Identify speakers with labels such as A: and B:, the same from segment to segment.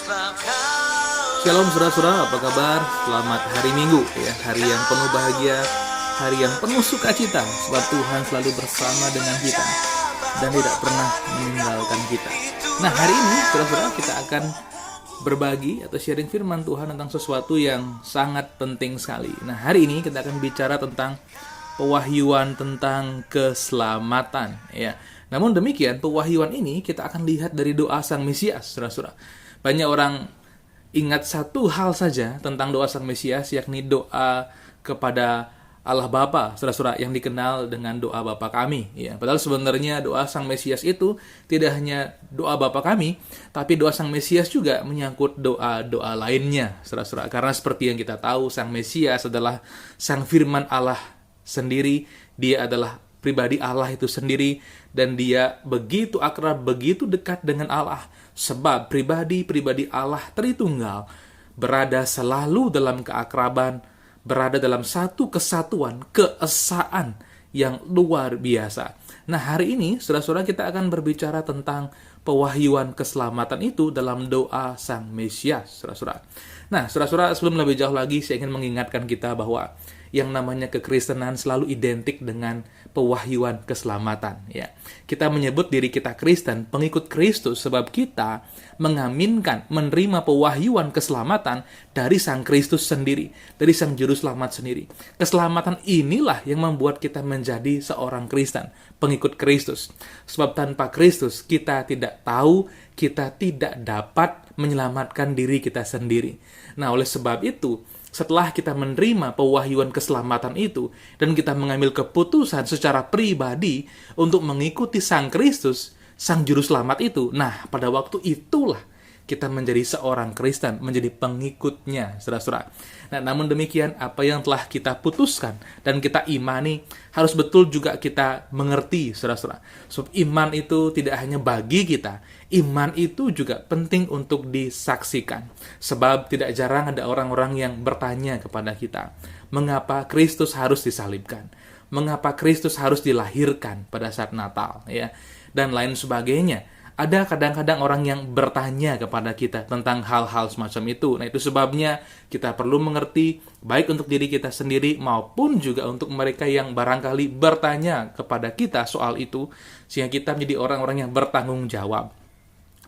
A: Shalom saudara-saudara, apa kabar? Selamat hari Minggu ya, hari yang penuh bahagia, hari yang penuh sukacita, sebab Tuhan selalu bersama dengan kita dan tidak pernah meninggalkan kita. Nah, hari ini saudara-saudara kita akan berbagi atau sharing firman Tuhan tentang sesuatu yang sangat penting sekali. Nah, hari ini kita akan bicara tentang pewahyuan tentang keselamatan ya. Namun demikian, pewahyuan ini kita akan lihat dari doa Sang Mesias, saudara-saudara. Banyak orang ingat satu hal saja tentang doa Sang Mesias, yakni doa kepada Allah Bapa, saudara-saudara, yang dikenal dengan doa Bapa kami. Ya, padahal sebenarnya doa Sang Mesias itu tidak hanya doa Bapa kami, tapi doa Sang Mesias juga menyangkut doa-doa lainnya, saudara-saudara. Karena seperti yang kita tahu, Sang Mesias adalah Sang Firman Allah sendiri. Dia adalah pribadi Allah itu sendiri, dan dia begitu akrab, begitu dekat dengan Allah. Sebab pribadi-pribadi Allah Tritunggal berada selalu dalam keakraban, berada dalam satu kesatuan, keesaan yang luar biasa. Nah, hari ini saudara-saudara kita akan berbicara tentang pewahyuan keselamatan itu dalam doa Sang Mesias, saudara-saudara. Nah, saudara-saudara, sebelum lebih jauh lagi saya ingin mengingatkan kita bahwa yang namanya kekristenan selalu identik dengan pewahyuan keselamatan ya. Kita menyebut diri kita Kristen, pengikut Kristus, sebab kita mengaminkan, menerima pewahyuan keselamatan dari Sang Kristus sendiri, dari Sang Juru Selamat sendiri. Keselamatan inilah yang membuat kita menjadi seorang Kristen, pengikut Kristus. Sebab tanpa Kristus kita tidak tahu, kita tidak dapat menyelamatkan diri kita sendiri. Nah, oleh sebab itu, setelah kita menerima pewahyuan keselamatan itu dan kita mengambil keputusan secara pribadi untuk mengikuti Sang Kristus, Sang Juru Selamat itu, nah pada waktu itulah kita menjadi seorang Kristen, menjadi pengikutnya, saudara-saudara. Nah, namun demikian, apa yang telah kita putuskan dan kita imani harus betul juga kita mengerti, saudara-saudara. Sebab iman itu tidak hanya bagi kita, iman itu juga penting untuk disaksikan. Sebab tidak jarang ada orang-orang yang bertanya kepada kita, mengapa Kristus harus disalibkan? Mengapa Kristus harus dilahirkan pada saat Natal? Ya, dan lain sebagainya. Ada kadang-kadang orang yang bertanya kepada kita tentang hal-hal semacam itu. Nah, itu sebabnya kita perlu mengerti, baik untuk diri kita sendiri maupun juga untuk mereka yang barangkali bertanya kepada kita soal itu, sehingga kita menjadi orang-orang yang bertanggung jawab,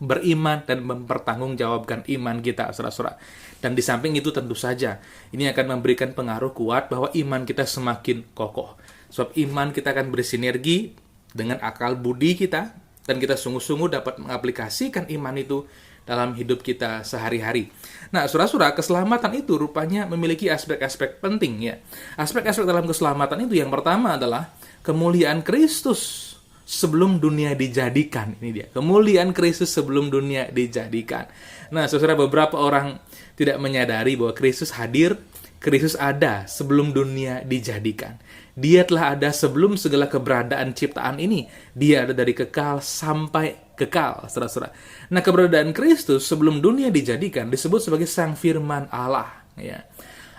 A: beriman dan mempertanggungjawabkan iman kita, saudara-saudara. Dan di samping itu tentu saja, ini akan memberikan pengaruh kuat bahwa iman kita semakin kokoh. Sebab iman kita akan bersinergi dengan akal budi kita, dan kita sungguh-sungguh dapat mengaplikasikan iman itu dalam hidup kita sehari-hari. Nah, saudara-saudara, keselamatan itu rupanya memiliki aspek-aspek penting ya. Aspek-aspek dalam keselamatan itu yang pertama adalah kemuliaan Kristus sebelum dunia dijadikan. Ini dia, kemuliaan Kristus sebelum dunia dijadikan. Nah, saudara, beberapa orang tidak menyadari bahwa Kristus hadir, Kristus ada sebelum dunia dijadikan. Dia telah ada sebelum segala keberadaan ciptaan ini. Dia ada dari kekal sampai kekal, saudara-saudara. Nah, keberadaan Kristus sebelum dunia dijadikan disebut sebagai Sang Firman Allah. Ya.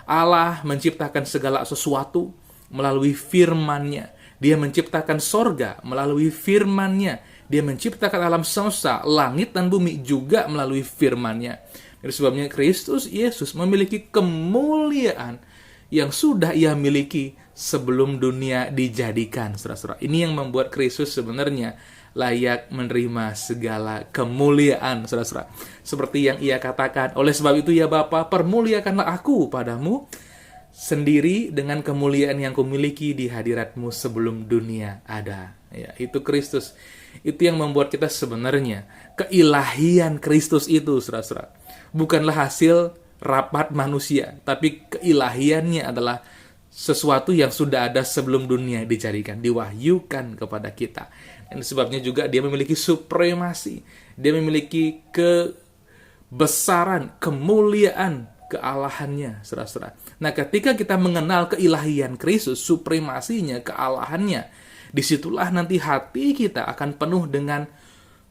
A: Allah menciptakan segala sesuatu melalui firman-Nya. Dia menciptakan sorga melalui firman-Nya. Dia menciptakan alam semesta, langit dan bumi juga melalui firman-Nya. Dari sebabnya Kristus Yesus memiliki kemuliaan yang sudah Ia miliki sebelum dunia dijadikan, saudara-saudara. Ini yang membuat Kristus sebenarnya layak menerima segala kemuliaan, saudara-saudara. Seperti yang Ia katakan, oleh sebab itu ya Bapa, permuliakanlah aku padamu sendiri dengan kemuliaan yang kumiliki di hadirat-Mu sebelum dunia ada. Ya, itu Kristus. Itu yang membuat kita sebenarnya keilahian Kristus itu, saudara-saudara, bukanlah hasil rapat manusia, tapi keilahiannya adalah sesuatu yang sudah ada sebelum dunia dijadikan, diwahyukan kepada kita. Dan sebabnya juga dia memiliki supremasi, dia memiliki kebesaran, kemuliaan, kealahannya, saudara-saudara. Nah, ketika kita mengenal keilahian Kristus, supremasinya, kealahannya, disitulah nanti hati kita akan penuh dengan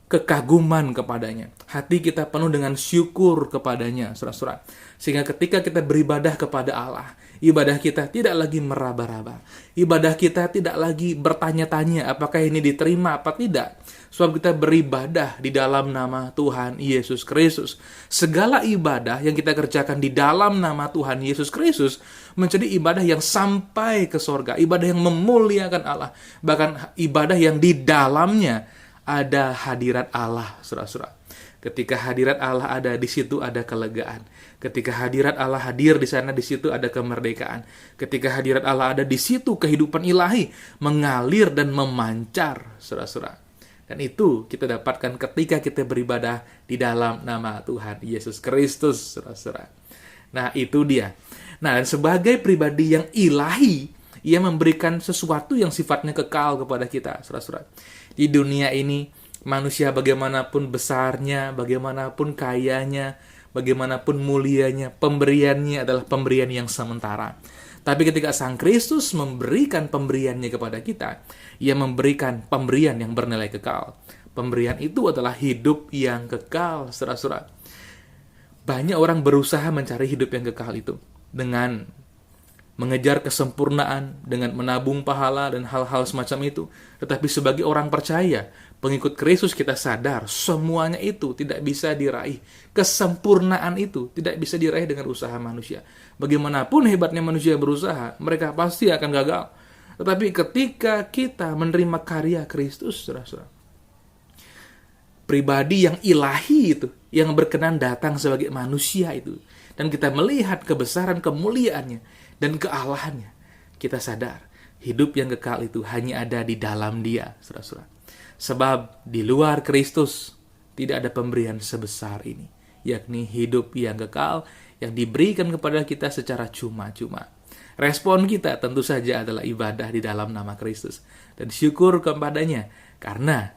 A: kekaguman kepadanya. Hati kita penuh dengan syukur kepadanya, saudara-saudara. Sehingga ketika kita beribadah kepada Allah, ibadah kita tidak lagi meraba-raba. Ibadah kita tidak lagi bertanya-tanya apakah ini diterima apa tidak. Sebab kita beribadah di dalam nama Tuhan Yesus Kristus. Segala ibadah yang kita kerjakan di dalam nama Tuhan Yesus Kristus menjadi ibadah yang sampai ke sorga. Ibadah yang memuliakan Allah. Bahkan ibadah yang di dalamnya ada hadirat Allah, saudara-saudara. Ketika hadirat Allah ada, di situ ada kelegaan. Ketika hadirat Allah hadir di sana, di situ ada kemerdekaan. Ketika hadirat Allah ada, di situ kehidupan ilahi mengalir dan memancar, saudara-saudara. Dan itu kita dapatkan ketika kita beribadah di dalam nama Tuhan Yesus Kristus, saudara-saudara. Nah, itu dia. Nah, dan sebagai pribadi yang ilahi, ia memberikan sesuatu yang sifatnya kekal kepada kita, saudara-saudara. Di dunia ini, manusia bagaimanapun besarnya, bagaimanapun kayanya, bagaimanapun mulianya, pemberiannya adalah pemberian yang sementara. Tapi ketika Sang Kristus memberikan pemberiannya kepada kita, Ia memberikan pemberian yang bernilai kekal. Pemberian itu adalah hidup yang kekal, saudara-saudara. Banyak orang berusaha mencari hidup yang kekal itu dengan mengejar kesempurnaan, dengan menabung pahala dan hal-hal semacam itu. Tetapi sebagai orang percaya, pengikut Kristus, kita sadar semuanya itu tidak bisa diraih. Kesempurnaan itu tidak bisa diraih dengan usaha manusia. Bagaimanapun hebatnya manusia berusaha, mereka pasti akan gagal. Tetapi ketika kita menerima karya Kristus, saudara-saudara, pribadi yang ilahi itu, yang berkenan datang sebagai manusia itu, dan kita melihat kebesaran kemuliaannya dan kealahannya, kita sadar hidup yang kekal itu hanya ada di dalam Dia, saudara-saudara. Sebab di luar Kristus tidak ada pemberian sebesar ini, yakni hidup yang kekal yang diberikan kepada kita secara cuma-cuma. Respon kita tentu saja adalah ibadah di dalam nama Kristus dan syukur kepadanya karena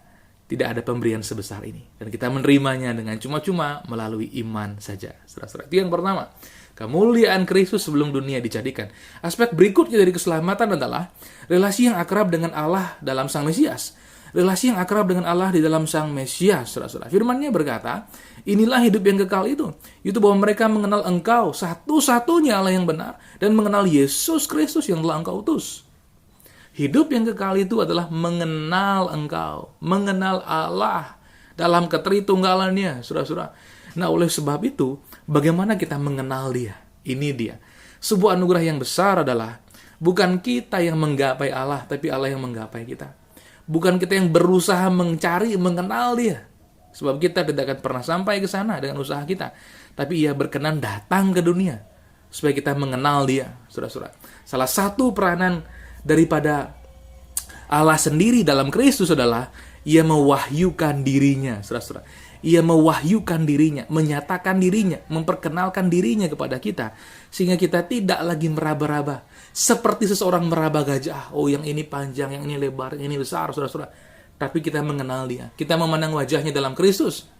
A: tidak ada pemberian sebesar ini. Dan kita menerimanya dengan cuma-cuma melalui iman saja. Saudara-saudara, itu yang pertama. Kemuliaan Kristus sebelum dunia dijadikan. Aspek berikutnya dari keselamatan adalah relasi yang akrab dengan Allah dalam Sang Mesias. Relasi yang akrab dengan Allah di dalam Sang Mesias, saudara-saudara. Firman-Nya berkata, inilah hidup yang kekal itu bahwa mereka mengenal Engkau, satu-satunya Allah yang benar, dan mengenal Yesus Kristus yang telah Engkau utus. Hidup yang kekal itu adalah mengenal Engkau, mengenal Allah dalam ketritunggalannya, saudara-saudara. Nah, oleh sebab itu, bagaimana kita mengenal Dia? Ini dia. Sebuah anugerah yang besar adalah bukan kita yang menggapai Allah, tapi Allah yang menggapai kita. Bukan kita yang berusaha mencari, mengenal Dia. Sebab kita tidak akan pernah sampai ke sana dengan usaha kita. Tapi Ia berkenan datang ke dunia supaya kita mengenal Dia, saudara-saudara. Salah satu peranan daripada Allah sendiri dalam Kristus adalah Ia mewahyukan dirinya, saudara-saudara. Ia mewahyukan dirinya, menyatakan dirinya, memperkenalkan dirinya kepada kita. Sehingga kita tidak lagi meraba-raba. Seperti seseorang meraba gajah. Oh, yang ini panjang, yang ini lebar, yang ini besar, saudara-saudara. Tapi kita mengenal Dia. Kita memandang wajahnya dalam Kristus.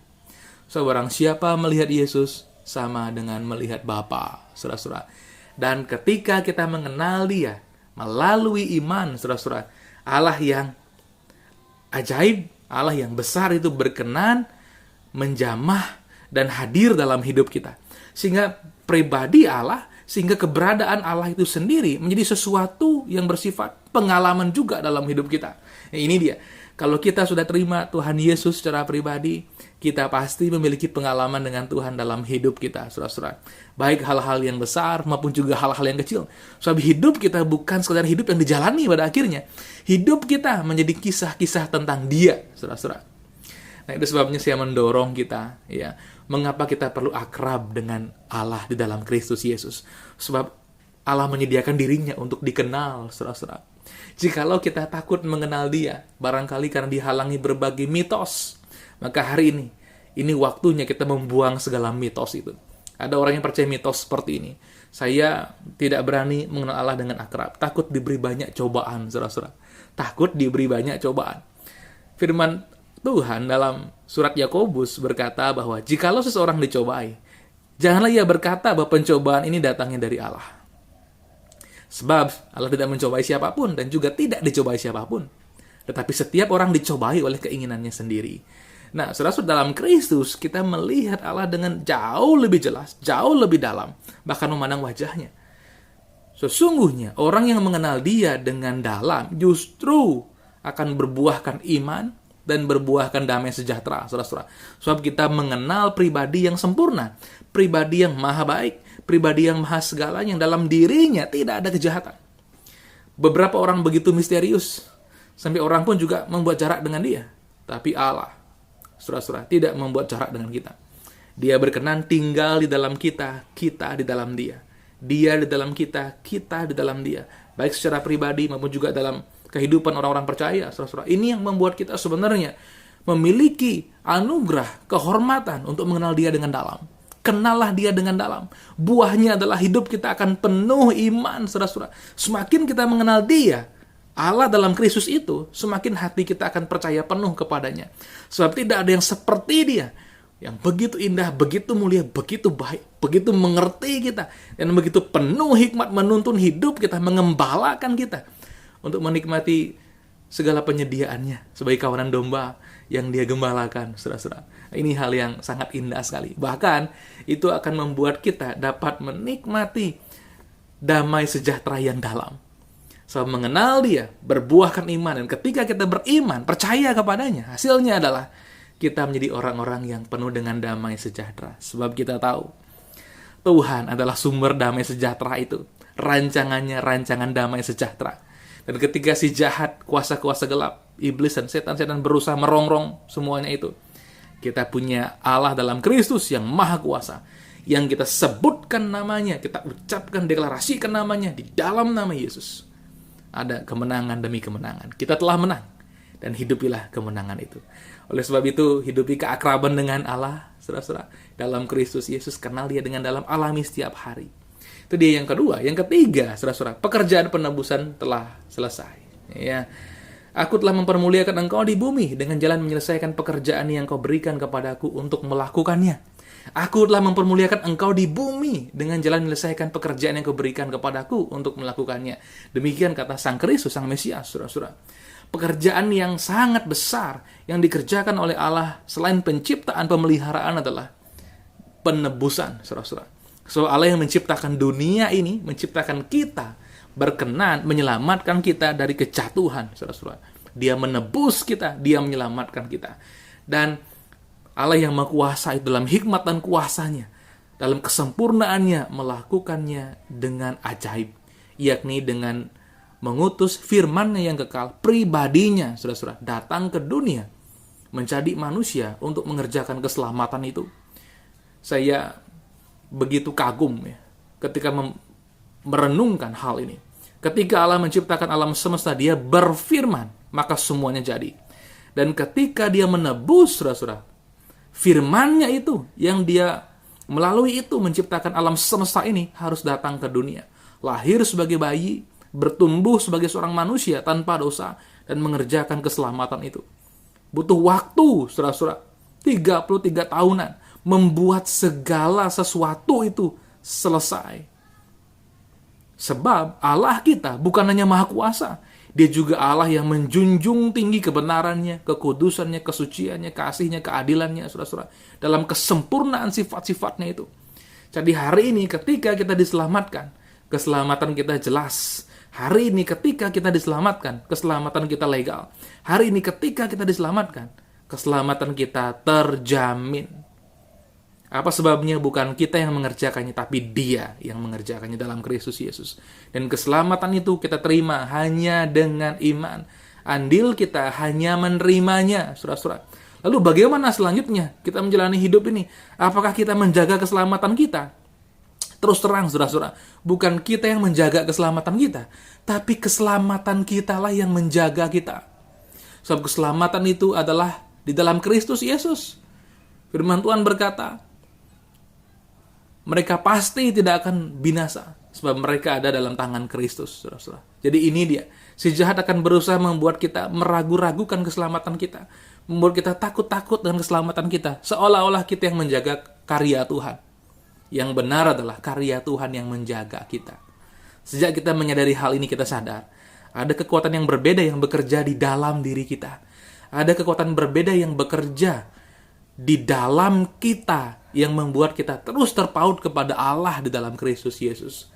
A: Seorang siapa melihat Yesus, sama dengan melihat Bapa, saudara-saudara. Dan ketika kita mengenal Dia, melalui iman, saudara-saudara, Allah yang ajaib, Allah yang besar itu berkenan menjamah dan hadir dalam hidup kita. Sehingga pribadi Allah, sehingga keberadaan Allah itu sendiri menjadi sesuatu yang bersifat pengalaman juga dalam hidup kita. Nah, ini dia. Kalau kita sudah terima Tuhan Yesus secara pribadi, kita pasti memiliki pengalaman dengan Tuhan dalam hidup kita, saudara-saudara. Baik hal-hal yang besar maupun juga hal-hal yang kecil. Sebab hidup kita bukan sekadar hidup yang dijalani pada akhirnya. Hidup kita menjadi kisah-kisah tentang Dia, saudara-saudara. Nah, itu sebabnya saya mendorong kita, ya, mengapa kita perlu akrab dengan Allah di dalam Kristus Yesus. Sebab Allah menyediakan dirinya untuk dikenal, saudara-saudara. Jikalau kita takut mengenal Dia, barangkali karena dihalangi berbagai mitos, maka hari ini waktunya kita membuang segala mitos itu. Ada orang yang percaya mitos seperti ini. Saya tidak berani mengenal Allah dengan akrab. Takut diberi banyak cobaan, saudara-saudara. Takut diberi banyak cobaan. Firman Tuhan dalam surat Yakobus berkata bahwa jikalau seseorang dicobai, janganlah ia berkata bahwa pencobaan ini datangnya dari Allah. Sebab Allah tidak mencobai siapapun dan juga tidak dicobai siapapun. Tetapi setiap orang dicobai oleh keinginannya sendiri. Nah, saudara-saudara, dalam Kristus kita melihat Allah dengan jauh lebih jelas, jauh lebih dalam, bahkan memandang wajahnya. Sesungguhnya orang yang mengenal Dia dengan dalam justru akan berbuahkan iman dan berbuahkan damai sejahtera, saudara-saudara. Sebab kita mengenal pribadi yang sempurna, pribadi yang maha baik, pribadi yang maha segalanya, yang dalam dirinya tidak ada kejahatan. Beberapa orang begitu misterius, sampai orang pun juga membuat jarak dengan Dia. Tapi Allah, saudara-saudara, tidak membuat jarak dengan kita. Dia berkenan tinggal di dalam kita, kita di dalam Dia. Dia di dalam kita, kita di dalam Dia. Baik secara pribadi maupun juga dalam kehidupan orang-orang percaya, saudara-saudara. Ini yang membuat kita sebenarnya memiliki anugerah, kehormatan untuk mengenal Dia dengan dalam. Kenallah Dia dengan dalam. Buahnya adalah hidup kita akan penuh iman, saudara-saudara. Semakin kita mengenal Dia, Allah dalam Kristus itu, semakin hati kita akan percaya penuh kepadanya. Sebab tidak ada yang seperti Dia, yang begitu indah, begitu mulia, begitu baik, begitu mengerti kita, dan begitu penuh hikmat menuntun hidup kita, mengembalakan kita untuk menikmati segala penyediaannya sebagai kawanan domba yang Dia gembalakan, saudara-saudara. Ini hal yang sangat indah sekali. Bahkan itu akan membuat kita dapat menikmati damai sejahtera yang dalam. So, mengenal Dia, berbuahkan iman, dan ketika kita beriman, percaya kepadanya, hasilnya adalah kita menjadi orang-orang yang penuh dengan damai sejahtera. Sebab kita tahu Tuhan adalah sumber damai sejahtera itu. Rancangannya rancangan damai sejahtera. Dan ketika si jahat, kuasa-kuasa gelap, iblis dan setan-setan berusaha merongrong semuanya itu, kita punya Allah dalam Kristus yang maha kuasa, yang kita sebutkan namanya, kita ucapkan, deklarasikan namanya di dalam nama Yesus. Ada kemenangan demi kemenangan. Kita telah menang, dan hidupilah kemenangan itu. Oleh sebab itu, hidupi keakraban dengan Allah, saudara-saudara, dalam Kristus Yesus, kenal Dia dengan dalam, alami setiap hari. Itu dia yang kedua. Yang ketiga, saudara-saudara, pekerjaan penebusan telah selesai. Ya, aku telah mempermuliakan engkau di bumi dengan jalan menyelesaikan pekerjaan yang kau berikan kepadaku untuk melakukannya. Aku telah mempermuliakan engkau di bumi dengan jalan menyelesaikan pekerjaan yang kau berikan kepadaku untuk melakukannya. Demikian kata Sang Kristus, Sang Mesias, saudara-saudara. Pekerjaan yang sangat besar yang dikerjakan oleh Allah selain penciptaan, pemeliharaan adalah penebusan, saudara-saudara. So, Allah yang menciptakan dunia ini, menciptakan kita, berkenan menyelamatkan kita dari kejatuhan, saudara-saudara. Dia menebus kita, Dia menyelamatkan kita. Dan Allah yang Maha Kuasa itu dalam hikmat dan kuasanya, dalam kesempurnaannya melakukannya dengan ajaib, yakni dengan mengutus firman-Nya yang kekal, pribadinya, saudara-saudara, datang ke dunia, menjadi manusia untuk mengerjakan keselamatan itu. Saya begitu kagum ya, ketika merenungkan hal ini. Ketika Allah menciptakan alam semesta, Dia berfirman, maka semuanya jadi. Dan ketika Dia menebus, saudara-saudara, firman-Nya itu yang Dia melalui itu menciptakan alam semesta ini harus datang ke dunia, lahir sebagai bayi, bertumbuh sebagai seorang manusia tanpa dosa, dan mengerjakan keselamatan itu. Butuh waktu, saudara-saudara, 33 tahunan, membuat segala sesuatu itu selesai. Sebab Allah kita bukan hanya Maha Kuasa, Dia juga Allah yang menjunjung tinggi kebenarannya, kekudusannya, kesuciannya, kasihnya, keadilannya, saudara-saudara, dalam kesempurnaan sifat-sifatnya itu. Jadi hari ini ketika kita diselamatkan, keselamatan kita jelas. Hari ini ketika kita diselamatkan, keselamatan kita legal. Hari ini ketika kita diselamatkan, keselamatan kita terjamin. Apa sebabnya? Bukan kita yang mengerjakannya, tapi Dia yang mengerjakannya dalam Kristus Yesus. Dan keselamatan itu kita terima hanya dengan iman. Andil kita hanya menerimanya, saudara-saudara. Lalu bagaimana selanjutnya kita menjalani hidup ini? Apakah kita menjaga keselamatan kita? Terus terang, saudara-saudara, bukan kita yang menjaga keselamatan kita, tapi keselamatan kitalah yang menjaga kita. Sebab keselamatan itu adalah di dalam Kristus Yesus. Firman Tuhan berkata, mereka pasti tidak akan binasa, sebab mereka ada dalam tangan Kristus, saudara-saudara. Jadi ini dia. Si jahat akan berusaha membuat kita meragu-ragukan keselamatan kita. Membuat kita takut-takut dengan keselamatan kita. Seolah-olah kita yang menjaga karya Tuhan. Yang benar adalah karya Tuhan yang menjaga kita. Sejak kita menyadari hal ini, kita sadar. Ada kekuatan yang berbeda yang bekerja di dalam diri kita. Ada kekuatan berbeda yang bekerja di dalam kita yang membuat kita terus terpaut kepada Allah di dalam Kristus Yesus.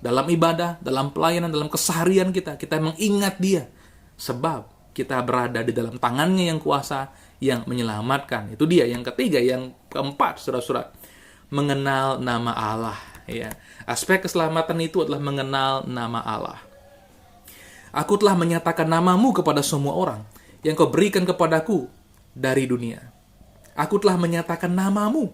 A: Dalam ibadah, dalam pelayanan, dalam keseharian kita mengingat Dia. Sebab kita berada di dalam tangannya yang kuasa, yang menyelamatkan. Itu dia. Yang ketiga, yang keempat, saudara-saudara, mengenal nama Allah. Ya. Aspek keselamatan itu adalah mengenal nama Allah. Aku telah menyatakan namamu kepada semua orang yang kau berikan kepadaku dari dunia. Aku telah menyatakan namamu.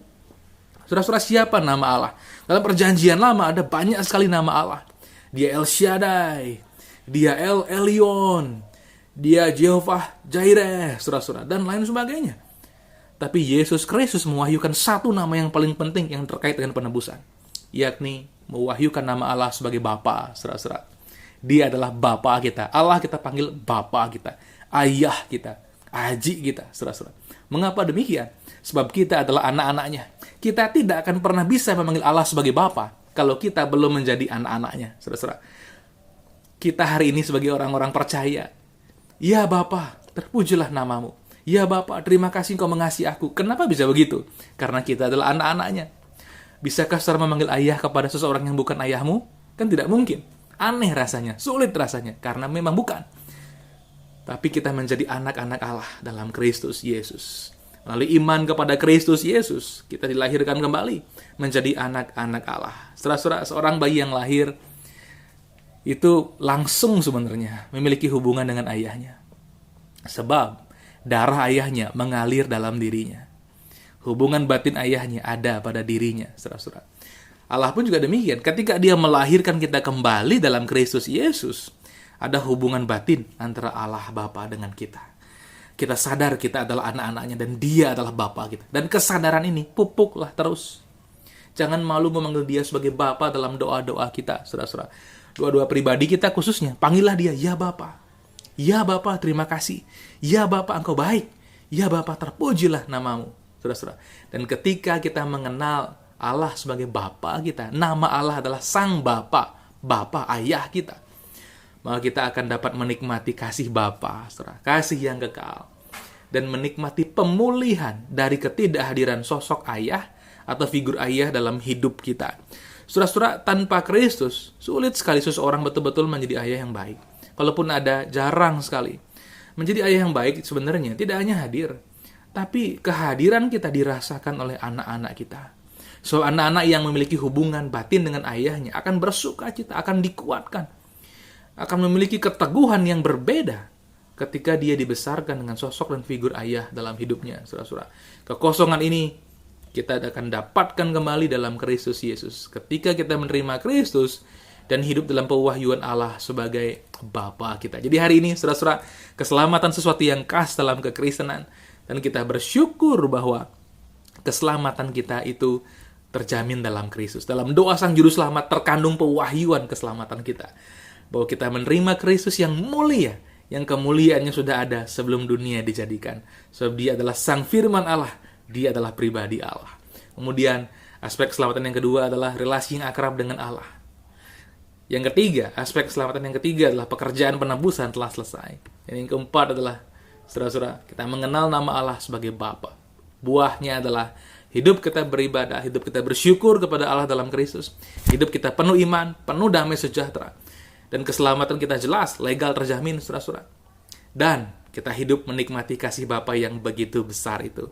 A: Saudara-saudara, siapa nama Allah? Dalam perjanjian lama ada banyak sekali nama Allah. Dia El Shaddai, dia El Elyon, dia Jehovah Jireh, saudara-saudara, dan lain sebagainya. Tapi Yesus Kristus mewahyukan satu nama yang paling penting yang terkait dengan penebusan, yakni mewahyukan nama Allah sebagai Bapa, saudara-saudara. Dia adalah Bapa kita. Allah kita panggil Bapa kita, Ayah kita, Aji kita, saudara-saudara. Mengapa demikian? Sebab kita adalah anak-anaknya. Kita tidak akan pernah bisa memanggil Allah sebagai Bapa kalau kita belum menjadi anak-anaknya, saudara-saudara. Kita hari ini sebagai orang-orang percaya, ya Bapa, terpujilah namamu. Ya Bapa, terima kasih kau mengasihi aku. Kenapa bisa begitu? Karena kita adalah anak-anaknya. Bisakah saudara memanggil ayah kepada seseorang yang bukan ayahmu? Kan tidak mungkin. Aneh rasanya, sulit rasanya, karena memang bukan. Tapi kita menjadi anak-anak Allah dalam Kristus Yesus. Melalui iman kepada Kristus Yesus, kita dilahirkan kembali menjadi anak-anak Allah. Saudara-saudara, seorang bayi yang lahir itu langsung sebenarnya memiliki hubungan dengan ayahnya. Sebab darah ayahnya mengalir dalam dirinya. Hubungan batin ayahnya ada pada dirinya, saudara-saudara. Allah pun juga demikian. Ketika Dia melahirkan kita kembali dalam Kristus Yesus, ada hubungan batin antara Allah Bapa dengan kita. Kita sadar kita adalah anak-anaknya dan Dia adalah Bapa kita. Dan kesadaran ini pupuklah terus. Jangan malu memanggil Dia sebagai Bapa dalam doa-doa kita, saudara-saudara. Doa-doa pribadi kita khususnya, panggillah Dia, ya Bapa. Ya Bapa, terima kasih. Ya Bapa, Engkau baik. Ya Bapa, terpujilah namamu, saudara-saudara. Dan ketika kita mengenal Allah sebagai Bapa kita, nama Allah adalah Sang Bapa, Bapa Ayah kita, maka kita akan dapat menikmati kasih Bapa, saudara, kasih yang kekal, dan menikmati pemulihan dari ketidakhadiran sosok ayah atau figur ayah dalam hidup kita. Saudara-saudara, tanpa Kristus, sulit sekali seseorang betul-betul menjadi ayah yang baik. Kalaupun ada, jarang sekali. Menjadi ayah yang baik sebenarnya tidak hanya hadir, tapi kehadiran kita dirasakan oleh anak-anak kita. So, anak-anak yang memiliki hubungan batin dengan ayahnya akan bersuka cita, akan dikuatkan, akan memiliki keteguhan yang berbeda ketika dia dibesarkan dengan sosok dan figur ayah dalam hidupnya, saudara-saudara. Kekosongan ini kita akan dapatkan kembali dalam Kristus Yesus. Ketika kita menerima Kristus dan hidup dalam pewahyuan Allah sebagai Bapa kita. Jadi hari ini, saudara-saudara, keselamatan sesuatu yang khas dalam kekristenan. Dan kita bersyukur bahwa keselamatan kita itu terjamin dalam Kristus. Dalam doa Sang Juru Selamat terkandung pewahyuan keselamatan kita. Bahwa kita menerima Kristus yang mulia, yang kemuliaannya sudah ada sebelum dunia dijadikan. Sebab Dia adalah Sang Firman Allah, Dia adalah pribadi Allah. Kemudian aspek keselamatan yang kedua adalah relasi yang akrab dengan Allah. Yang ketiga, aspek keselamatan yang ketiga adalah pekerjaan penebusan telah selesai. Dan yang keempat adalah, saudara-saudara, kita mengenal nama Allah sebagai Bapa. Buahnya adalah hidup kita beribadah, hidup kita bersyukur kepada Allah dalam Kristus, hidup kita penuh iman, penuh damai sejahtera, dan keselamatan kita jelas, legal terjamin, saudara-saudara. Dan kita hidup menikmati kasih Bapa yang begitu besar itu.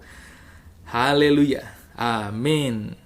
A: Haleluya. Amin.